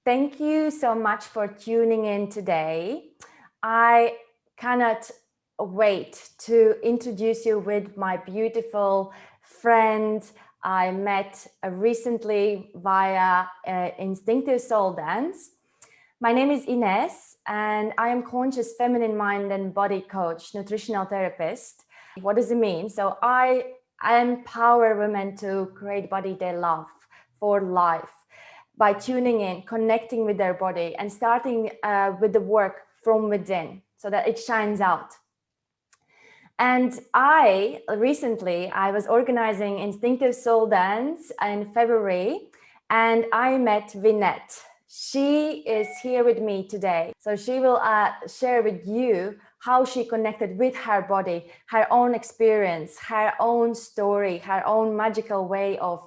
Thank you so much for tuning in today. I cannot wait to introduce you with my beautiful friend I met recently via Instinctive Soul Dance. My name is Ines, and I am conscious feminine mind and body coach, nutritional therapist. What does it mean? So I empower women to create body they love for life by tuning in, connecting with their body, and starting with the work from within so that it shines out. And I was organizing Instinctive Soul Dance in February, and I met Vinette. She is here with me today. So she will share with you how she connected with her body, her own experience, her own story, her own magical way of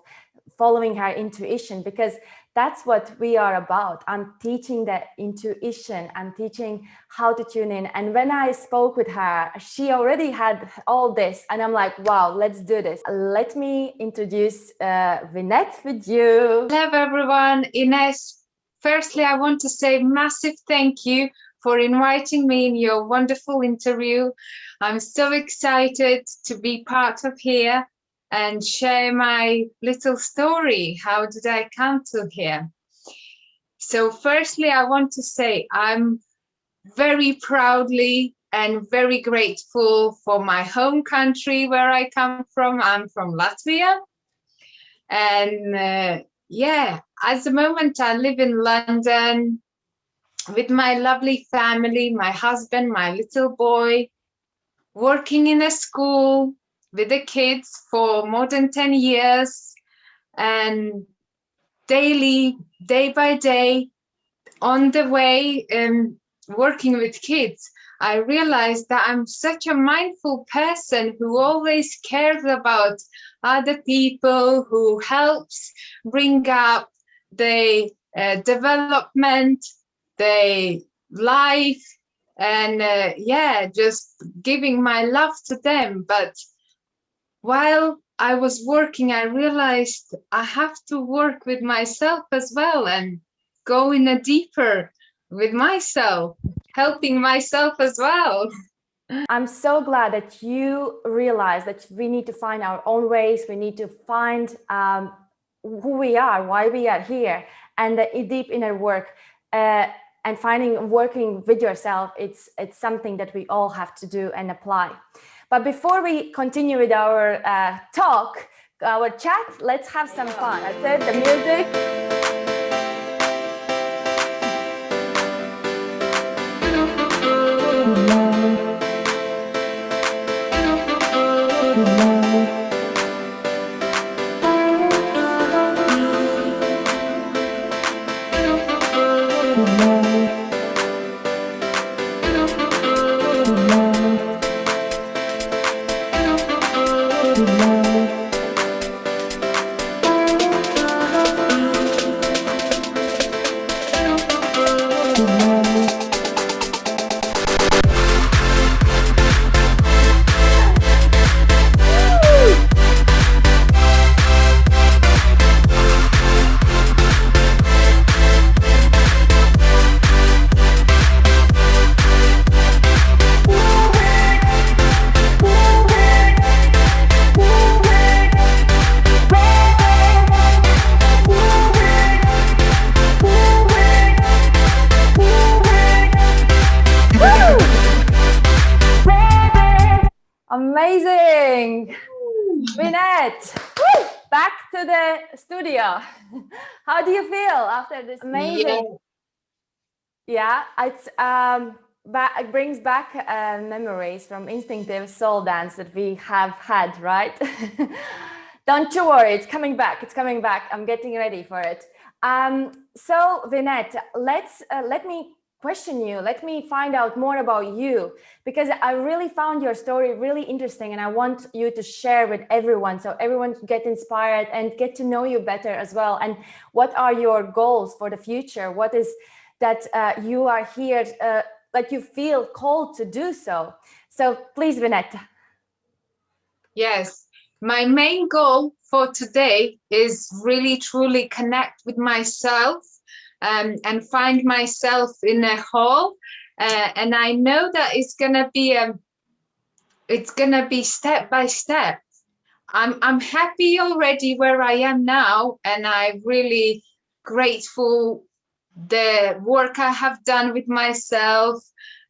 following her intuition, because that's what we are about. I'm teaching the intuition. I'm teaching how to tune in. And when I spoke with her, she already had all this. And I'm like, wow, let's do this. Let me introduce Vinette with you. Hello, everyone. Ines, firstly, I want to say massive thank you for inviting me in your wonderful interview. I'm so excited to be part of here and share my little story. How did I come to here? So firstly, I want to say I'm very proudly and very grateful for my home country where I come from. I'm from Latvia. And at the moment I live in London with my lovely family, my husband, my little boy, working in a school with the kids for more than 10 years, and daily, day by day, on the way, working with kids, I realized that I'm such a mindful person who always cares about other people, who helps bring up the development, the life, and just giving my love to them. But while I was working, I realized I have to work with myself as well and go in a deeper with myself, helping myself as well. I'm so glad that you realize that we need to find our own ways. We need to find who we are, why we are here, and the deep inner work. And working with yourself, it's something that we all have to do and apply. But before we continue with our our chat, let's have some fun. I said the music. Amazing! Vinette, back to the studio. How do you feel after this? Amazing. Yeah, it brings back memories from Instinctive Soul Dance that we have had, right? Don't you worry, it's coming back. It's coming back. I'm getting ready for it. So Vinette, let me question you. Let me find out more about you, because I really found your story really interesting, and I want you to share with everyone so everyone can get inspired and get to know you better as well. And what are your goals for the future? What is that you are here, that you feel called to do so? So please, Vinette. Yes, my main goal for today is really truly connect with myself and find myself in a hall. And I know that it's gonna be step by step. I'm happy already where I am now, and I'm really grateful the work I have done with myself,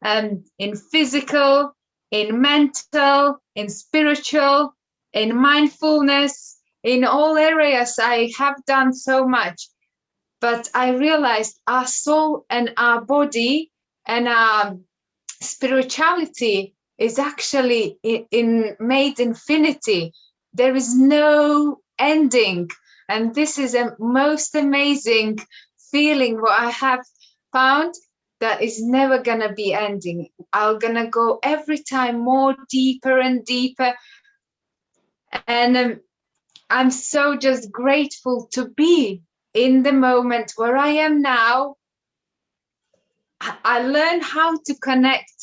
in physical, in mental, in spiritual, in mindfulness, in all areas I have done so much. But I realized our soul and our body and our spirituality is actually in made infinity. There is no ending, and this is a most amazing feeling what I have found, that is never gonna be ending. I'm gonna go every time more deeper and deeper, and I'm so just grateful to be in the moment where I am now. I learned how to connect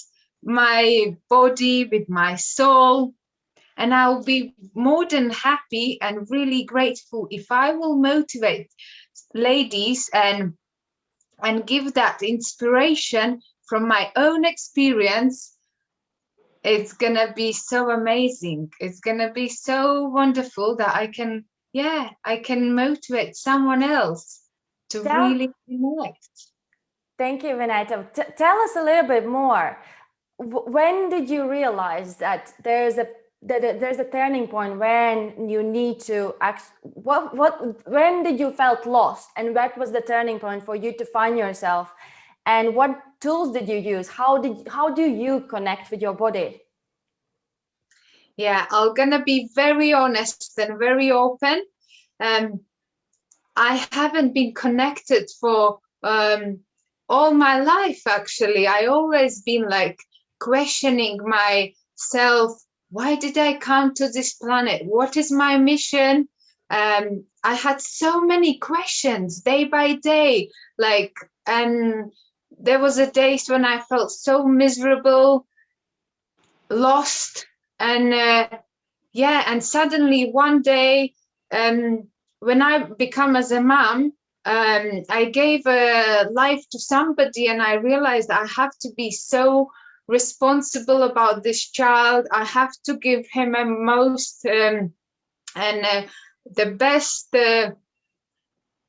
my body with my soul, and I'll be more than happy and really grateful if I will motivate ladies and give that inspiration from my own experience. It's gonna be so amazing. It's gonna be so wonderful that I can motivate someone else to Tell, really connect. Thank you, Vineta. Tell us a little bit more. When did you realize that there's a turning point when you need to act? When did you felt lost, and what was the turning point for you to find yourself? And what tools did you use? How do you connect with your body? Yeah, I'm gonna be very honest and very open. I haven't been connected for all my life, actually. I always been like questioning myself. Why did I come to this planet? What is my mission? I had so many questions day by day, like, and there was a days when I felt so miserable, lost, and and suddenly one day, when I become as a mom, I gave a life to somebody, and I realized I have to be so responsible about this child. I have to give him a most and the best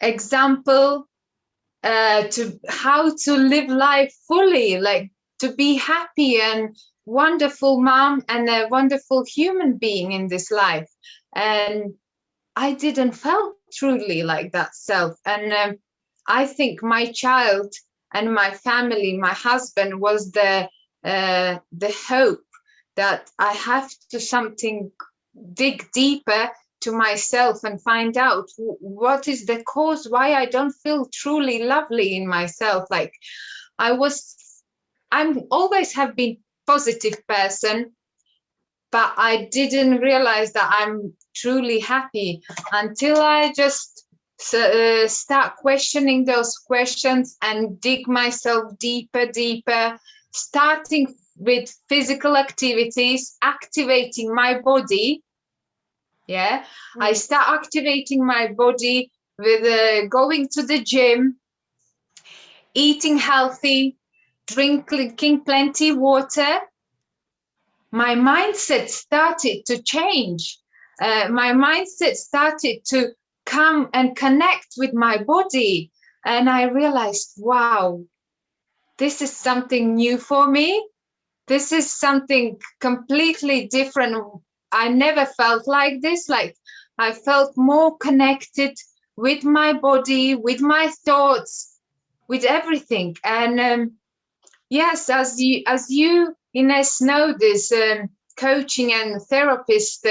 example to how to live life fully, like to be happy and wonderful mom and a wonderful human being in this life. And I didn't felt truly like that self. And I think my child and my family, my husband, was the hope that I have to something dig deeper to myself and find out what is the cause why I don't feel truly lovely in myself. Like I'm always have been positive person, but I didn't realize that I'm truly happy until I just start questioning those questions and dig myself deeper, starting with physical activities, activating my body. Yeah, I start activating my body with going to the gym, eating healthy, drinking plenty water. My mindset started to change. My mindset started to come and connect with my body. And I realized, wow, this is something new for me. This is something completely different. I never felt like this. Like I felt more connected with my body, with my thoughts, with everything. And yes, as you Ines know this coaching and therapist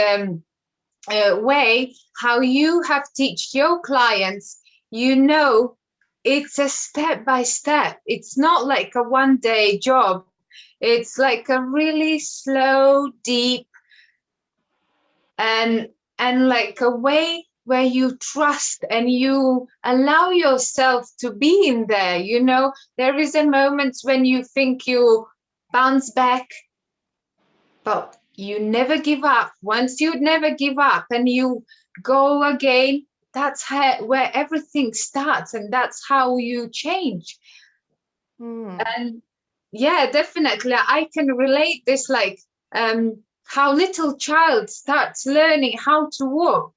way, how you have teach your clients, you know, it's a step by step. It's not like a one day job. It's like a really slow, deep, and like a way where you trust and you allow yourself to be in there. You know, there is a moment when you think you bounce back, but you never give up. Once you never give up and you go again, that's how, where everything starts, and that's how you change. And yeah, definitely I can relate this, like how little child starts learning how to walk.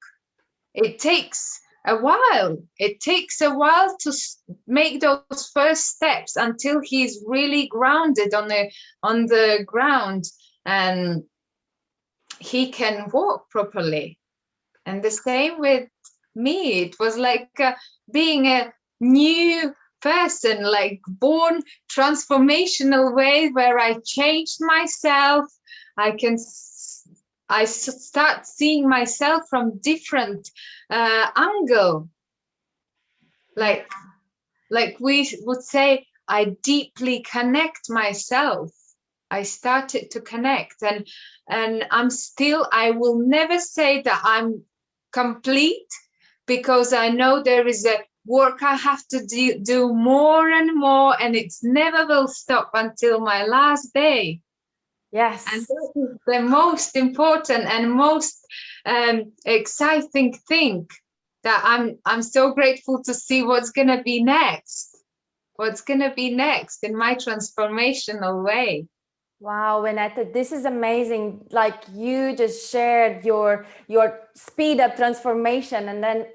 It takes a while. It takes a while to make those first steps until he's really grounded on the ground, and he can walk properly. And the same with me. It was like being a new person, like born transformational way, where I changed myself. I start seeing myself from different angle. Like we would say, I deeply connect myself. I started to connect, and I will never say that I'm complete, because I know there is a work I have to do more and more, and it's never will stop until my last day. Yes. And that is the most important and most exciting thing, that I'm so grateful to see what's gonna be next. What's gonna be next in my transformational way. Wow, Vineta, this is amazing. Like, you just shared your speed up transformation, and then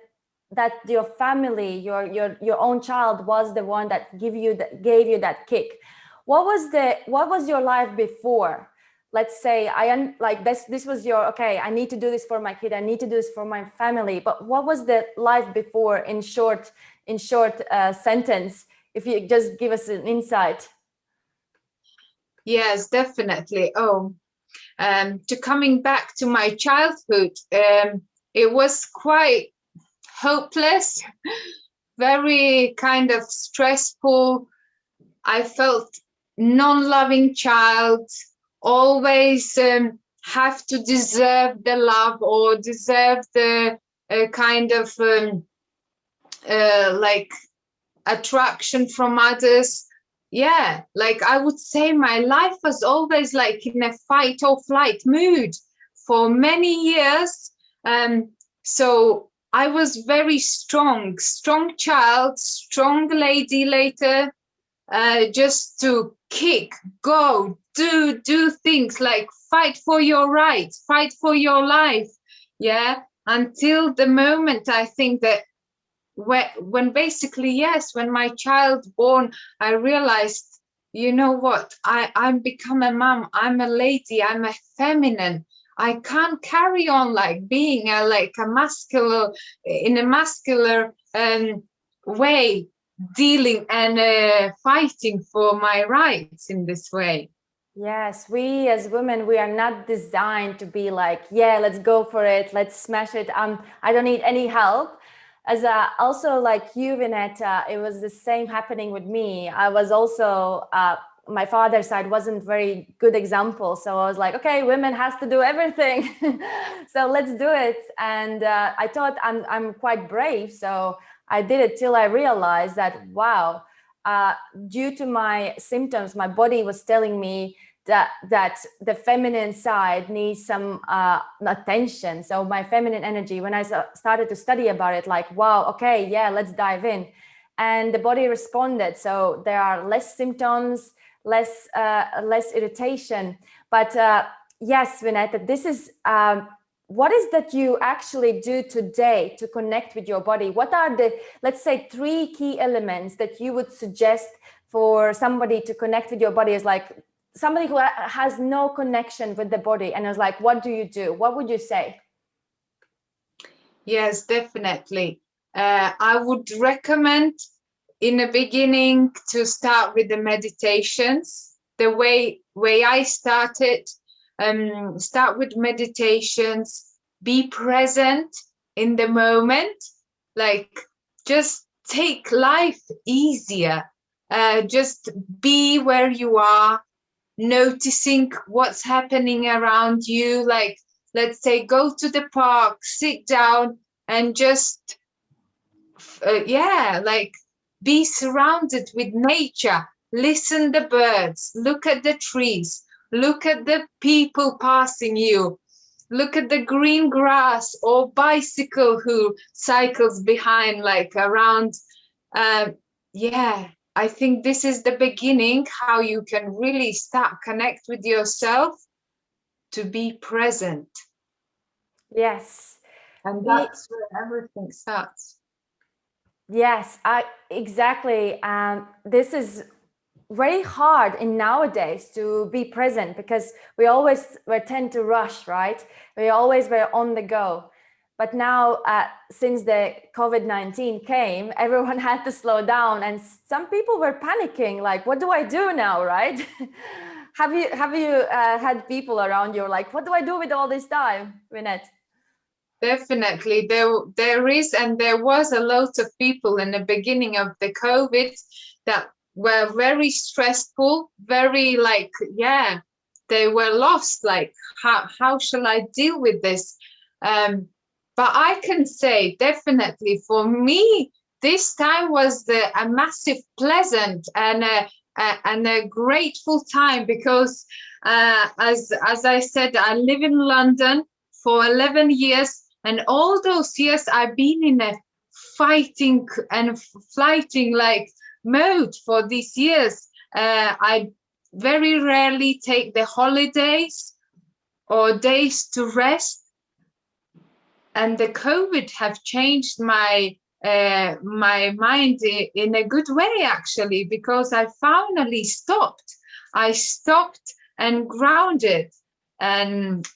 that your family, your own child was the one that gave you that kick. What was your life before? Let's say like this was your, okay, I need to do this for my kid, I need to do this for my family. But what was the life before, in short sentence, if you just give us an insight? Yes, definitely. To coming back to my childhood, it was quite hopeless, very kind of stressful. I felt non-loving child, always have to deserve the love, or deserve the kind of like attraction from others. Yeah, like I would say my life was always like in a fight or flight mood for many years. So I was very strong child, strong lady later, just to kick, go, do things, like fight for your rights, fight for your life. Yeah, until the moment I think that when basically, yes, when my child born, I realized, you know what, I'm become a mom, I'm a lady, I'm a feminine. I can't carry on like being like a masculine, in a muscular way, dealing and fighting for my rights in this way. Yes, we as women, we are not designed to be like, yeah, let's go for it, let's smash it. I don't need any help. As also like you, Vineta, it was the same happening with me. I was also my father's side wasn't very good example, so I was like, okay, women has to do everything, so let's do it. And I thought I'm quite brave, so I did it till I realized that, wow, due to my symptoms, my body was telling me that the feminine side needs some attention. So my feminine energy, when I started to study about it, like, wow, okay, yeah, let's dive in. And the body responded. So there are less symptoms, less irritation. But yes, Vineta, this is what is that you actually do today to connect with your body? What are the, let's say, 3 key elements that you would suggest for somebody to connect with your body? Is like somebody who has no connection with the body and is like, what do you do? What would you say? Yes, definitely. I would recommend in the beginning to start with the meditations. The way I started, start with meditations, be present in the moment, like just take life easier. Just be where you are, noticing what's happening around you. Like, let's say, go to the park, sit down, and just like be surrounded with nature, listen the birds, look at the trees, look at the people passing you, look at the green grass, or bicycle who cycles behind, like around. Yeah, I think this is the beginning, how you can really start connect with yourself, to be present. Yes. And that's where everything starts. Yes, exactly. This is very hard in nowadays to be present, because we tend to rush, right? We always were on the go. But now, since the COVID-19 came, everyone had to slow down, and some people were panicking, like, what do I do now, right? Have you had people around you like, what do I do with all this time, Vinette? Definitely, there is, and there was a lot of people in the beginning of the COVID that were very stressful, very like, yeah, they were lost. Like, how shall I deal with this? But I can say definitely for me, this time was a massive pleasant and a grateful time, because as I said, I live in London for 11 years. And all those years I've been in a fighting and flighting like mode for these years. I very rarely take the holidays or days to rest. And the COVID have changed my my mind in a good way, actually, because I finally stopped. I stopped and grounded. And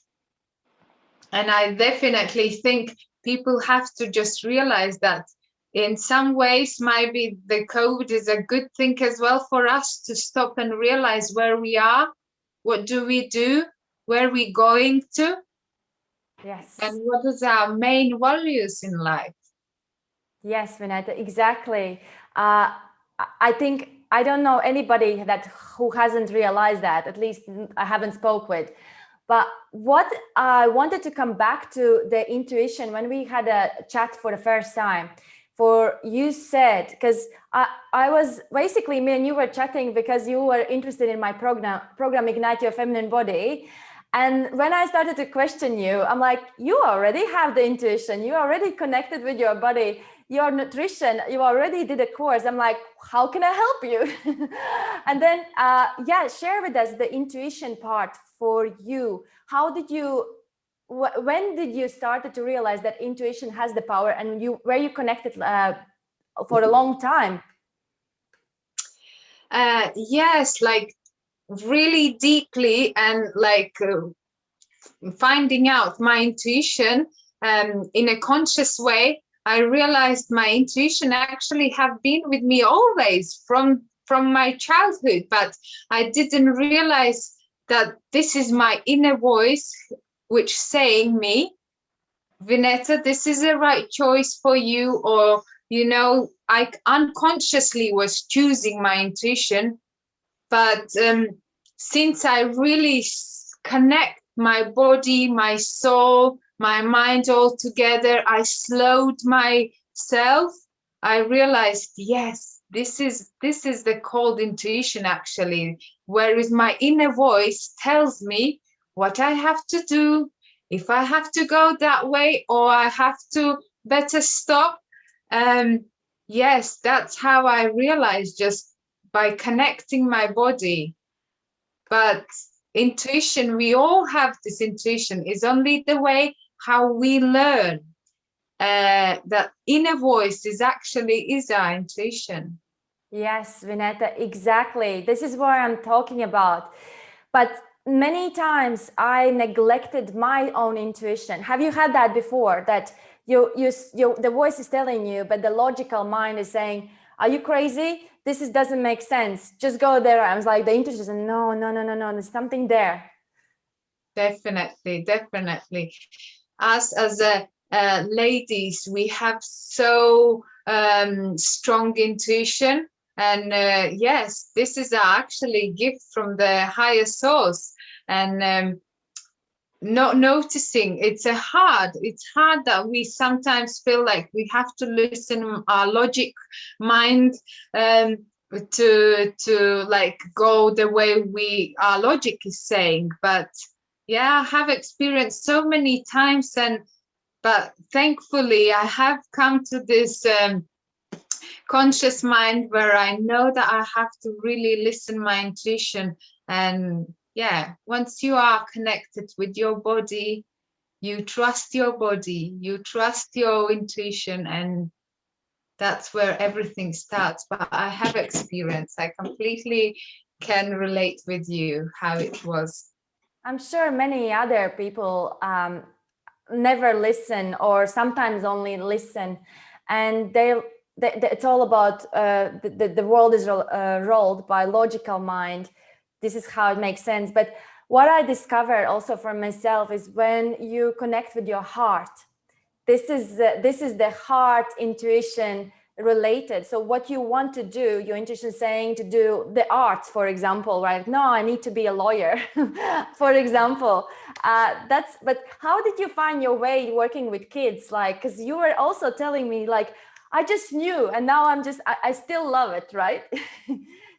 I definitely think people have to just realize that in some ways, maybe the COVID is a good thing as well for us to stop and realize where we are, what do we do, where we going to, Yes. and what is our main values in life. Yes, Vineta, exactly. I think I don't know anybody who hasn't realized that. At least I haven't spoke with. But what I wanted to come back to the intuition when we had a chat for the first time. For you said, because I was basically, me and you were chatting because you were interested in my program Ignite Your Feminine Body. And when I started to question you, I'm like, you already have the intuition. You already connected with your body, your nutrition. You already did a course. I'm like, how can I help you? And then, yeah, share with us the intuition part for you. How did you, when did you start to realize that intuition has the power, and were you connected for a long time? Yes, like really deeply, and like finding out my intuition in a conscious way. I realized my intuition actually have been with me always from my childhood, but I didn't realize that this is my inner voice which saying me, Vineta, this is the right choice for you. Or, you know, I unconsciously was choosing my intuition. But since I really connect my body, my soul, my mind all together, I slowed myself. I realized, yes, this is the called intuition, actually, whereas my inner voice tells me what I have to do, if I have to go that way, or I have to better stop. Yes, that's how I realized, just by connecting my body. But intuition, we all have this intuition, is only the way how we learn that inner voice is our intuition. Yes, Vineta, exactly. This is what I'm talking about. But many times I neglected my own intuition. Have you had that before? That the voice is telling you, but the logical mind is saying, "Are you crazy? Doesn't make sense. Just go there." I was like, the intuition said, "No, no, no, no, no. There's something there." Definitely, definitely. Us as ladies, we have so strong intuition, and yes, this is actually gift from the higher source. And not noticing, it's hard that we sometimes feel like we have to listen our logic mind to like go the way our logic is saying. But Yeah, I have experienced so many times, but thankfully I have come to this conscious mind where I know that I have to really listen my intuition. And yeah, once you are connected with your body, you trust your body, you trust your intuition, and that's where everything starts. But I have experience. I completely can relate with you how it was. I'm sure many other people never listen, or sometimes only listen, and it's all about the world is rolled by logical mind. This is how it makes sense. But what I discovered also for myself is when you connect with your heart, this is the heart intuition related. So what you want to do, your intuition saying to do the arts, for example, right? No, I need to be a lawyer, for example. But how did you find your way working with kids? Like, because you were also telling me, like, I just knew, and now I still love it, right?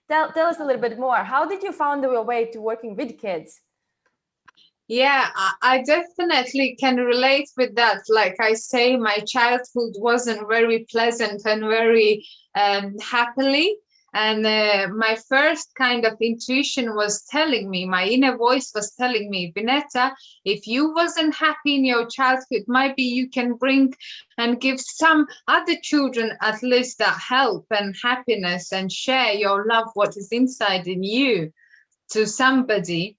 Tell us a little bit more. How did you find your way to working with kids? Yeah, I definitely can relate with that. Like I say, my childhood wasn't very pleasant and very happily. And my first kind of intuition was telling me, my inner voice was telling me, Vineta, if you wasn't happy in your childhood, maybe you can bring and give some other children at least that help and happiness and share your love, what is inside in you, to somebody.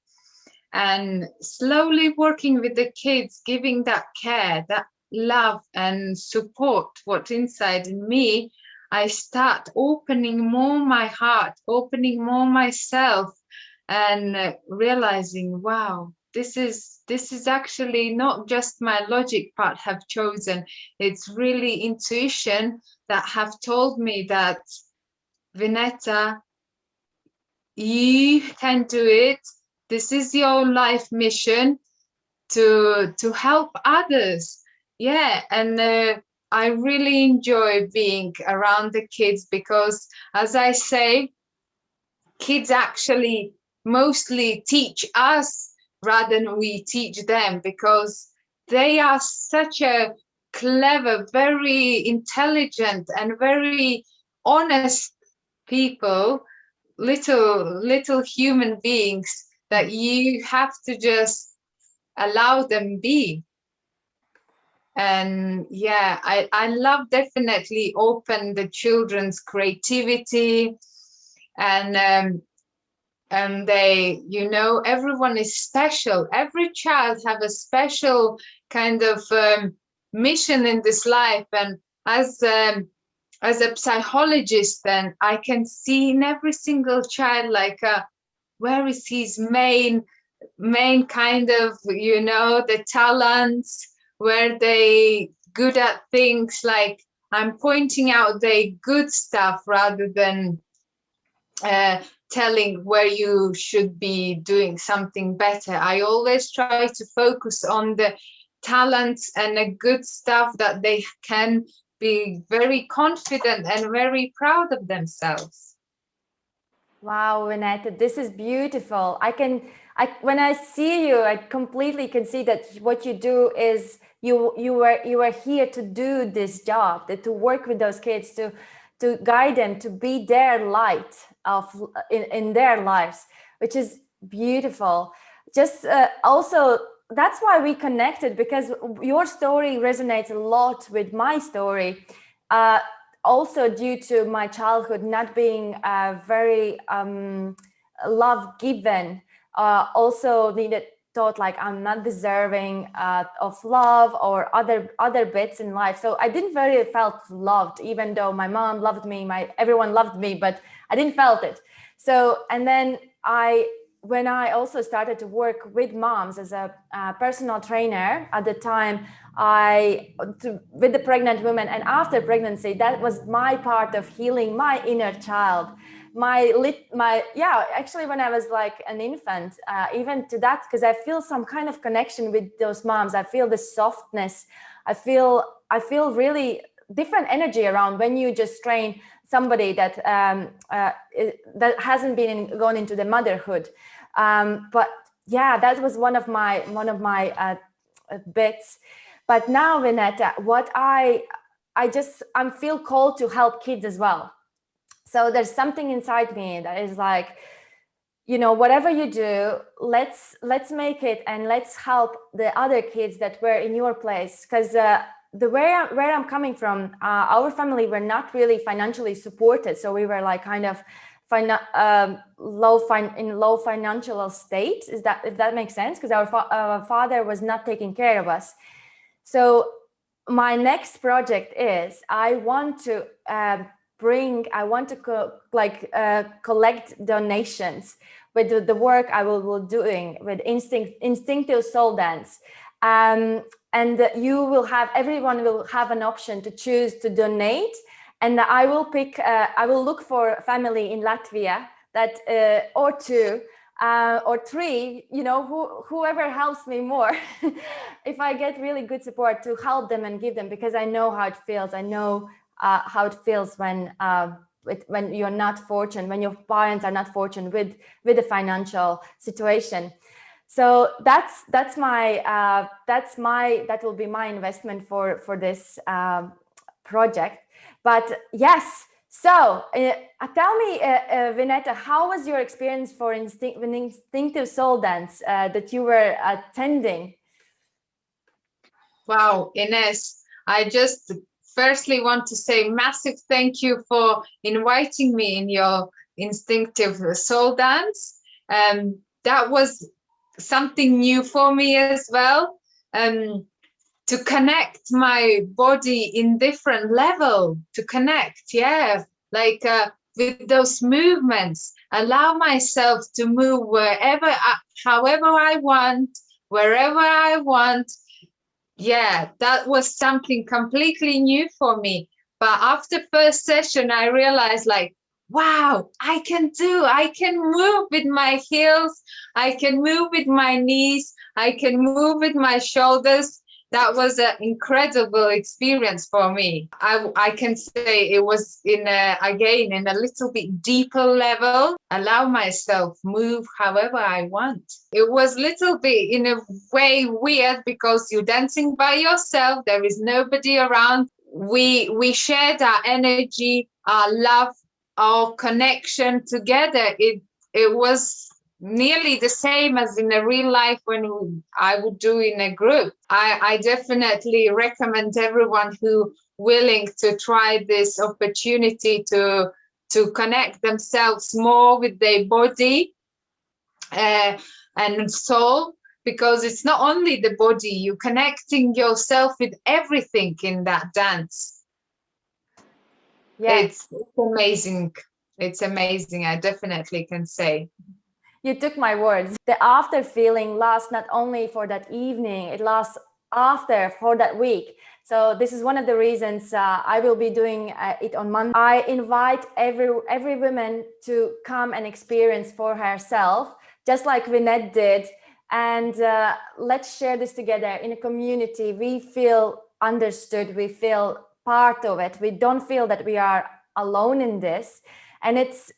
And slowly working with the kids, giving that care, that love and support what's inside in me, I start opening more my heart, opening more myself, and realizing, wow, this is actually not just my logic part have chosen. It's really intuition that have told me that, Vineta, you can do it. This is your life mission to help others. Yeah, and I really enjoy being around the kids because, as I say, kids actually mostly teach us rather than we teach them, because they are such a clever, very intelligent, and very honest people, little human beings that you have to just allow them be. And yeah, I love definitely open the children's creativity, and they, everyone is special. Every child have a special kind of mission in this life. And as a psychologist, then I can see in every single child, like where is his main kind of, the talents, where they good at things. Like I'm pointing out the good stuff rather than telling where you should be doing something better. I always try to focus on the talents and the good stuff that they can be very confident and very proud of themselves. Wow, Annette, this is beautiful. When I see you, I completely can see that what you do is you are here to do this job, to work with those kids, to guide them, to be their light in their lives, which is beautiful. Just also, that's why we connected, because your story resonates a lot with my story. Also due to my childhood not being very love given, also needed thought like I'm not deserving of love or other bits in life. So I didn't very felt loved, even though my mom loved me, everyone loved me, but I didn't felt it. So, and then when I also started to work with moms as a personal trainer at the time, with the pregnant women and after pregnancy, that was my part of healing my inner child. Actually, when I was like an infant, even to that, because I feel some kind of connection with those moms. I feel the softness. I feel really different energy around when you just train somebody that hasn't gone into the motherhood. But yeah, that was one of my bits. But now, Vineta, what I feel called to help kids as well. So there's something inside me that is like, you know, whatever you do, let's make it, and let's help the other kids that were in your place. Because the where I'm coming from, our family were not really financially supported, so we were like kind of low financial state. Is that, if that makes sense? Because our father was not taking care of us. So my next project is I want to collect donations with the work I will doing with instinctive soul dance. And everyone will have an option to choose to donate. And I will look for a family in Latvia that, or two, or three, you know, whoever helps me more, if I get really good support, to help them and give them, because I know how it feels. I know how it feels when you're not fortunate, when your parents are not fortunate with the financial situation. So that will be my investment for this project. But yes. So tell me, Vineta, how was your experience for instinctive soul dance that you were attending? Wow, Ines, I just firstly want to say massive thank you for inviting me in your instinctive soul dance. That was something new for me as well. To connect my body in different level, to connect, yeah, like with those movements, allow myself to move however I want, wherever I want. Yeah, that was something completely new for me. But after first session, I realized, like, wow, I can move with my heels, I can move with my knees, I can move with my shoulders. That was an incredible experience for me. I can say it was in a little bit deeper level. Allow myself move however I want. It was little bit in a way weird because you're dancing by yourself. There is nobody around. We shared our energy, our love, our connection together. It was nearly the same as in a real life when I would do in a group. I definitely recommend everyone who willing to try this opportunity to connect themselves more with their body and soul, because it's not only the body, you're connecting yourself with everything in that dance. Yes. It's amazing. It's amazing. I definitely can say. You took my words. The after feeling lasts not only for that evening, it lasts after for that week. So this is one of the reasons I will be doing it on Monday. I invite every woman to come and experience for herself, just like Vinette did. And let's share this together in a community. We feel understood. We feel part of it. We don't feel that we are alone in this. And it's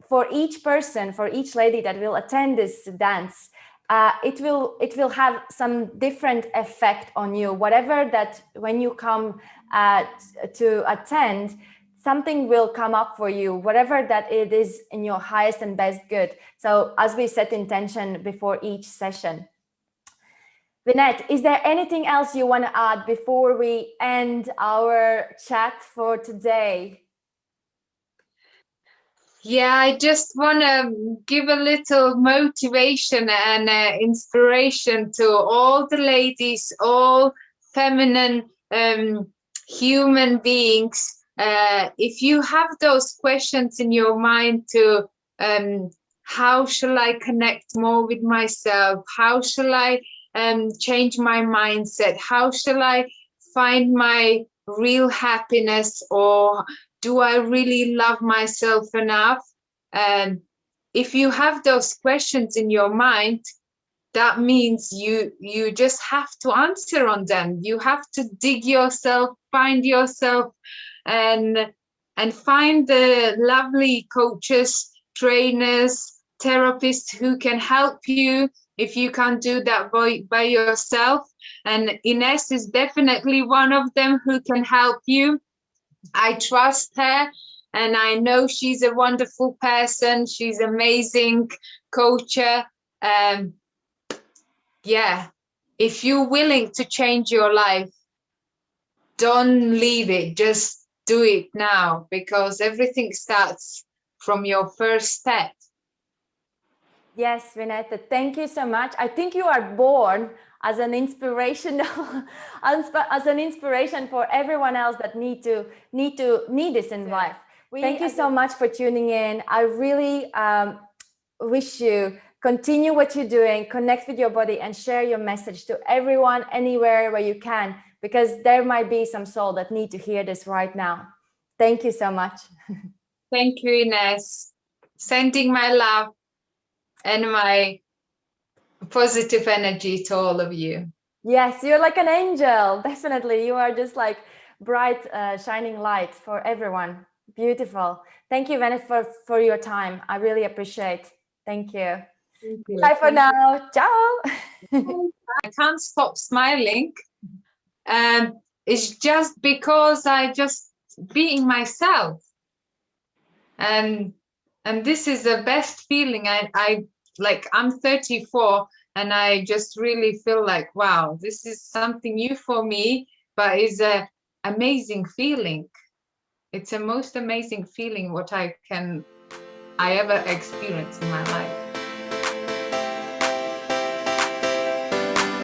for each person, for each lady that will attend this dance, it will have some different effect on you. Whatever that, when you come to attend, something will come up for you, whatever that it is in your highest and best good. So as we set intention before each session. Vinette, is there anything else you want to add before we end our chat for today? Yeah, I just want to give a little motivation and inspiration to all the ladies, all feminine human beings. If you have those questions in your mind to how shall I connect more with myself? How shall I change my mindset? How shall I find my real happiness? Or do I really love myself enough? If you have those questions in your mind, that means you just have to answer on them. You have to dig yourself, find yourself, and find the lovely coaches, trainers, therapists who can help you if you can't do that by yourself. And Ines is definitely one of them who can help you. I trust her, and I know she's a wonderful person. She's amazing coacher. Yeah, if you're willing to change your life, don't leave it. Just do it now, because everything starts from your first step. Yes, Vineta, thank you so much. I think you are born as an inspirational, as an inspiration for everyone else that need this in life. Thank you so much for tuning in. I really wish you continue what you're doing, connect with your body, and share your message to everyone, anywhere where you can, because there might be some soul that need to hear this right now. Thank you so much. Thank you, Ines. Sending my love and my positive energy to all of you. Yes, you're like an angel. Definitely. You are just like bright, shining light for everyone. Beautiful. Thank you, Vineta, for your time. I really appreciate. Thank you. Thank you. Bye for now. Ciao. I can't stop smiling. It's just because I just being myself. And this is the best feeling. I like, I'm 34, and I just really feel like, wow, this is something new for me, but it's a amazing feeling. It's the most amazing feeling what I ever experienced in my life.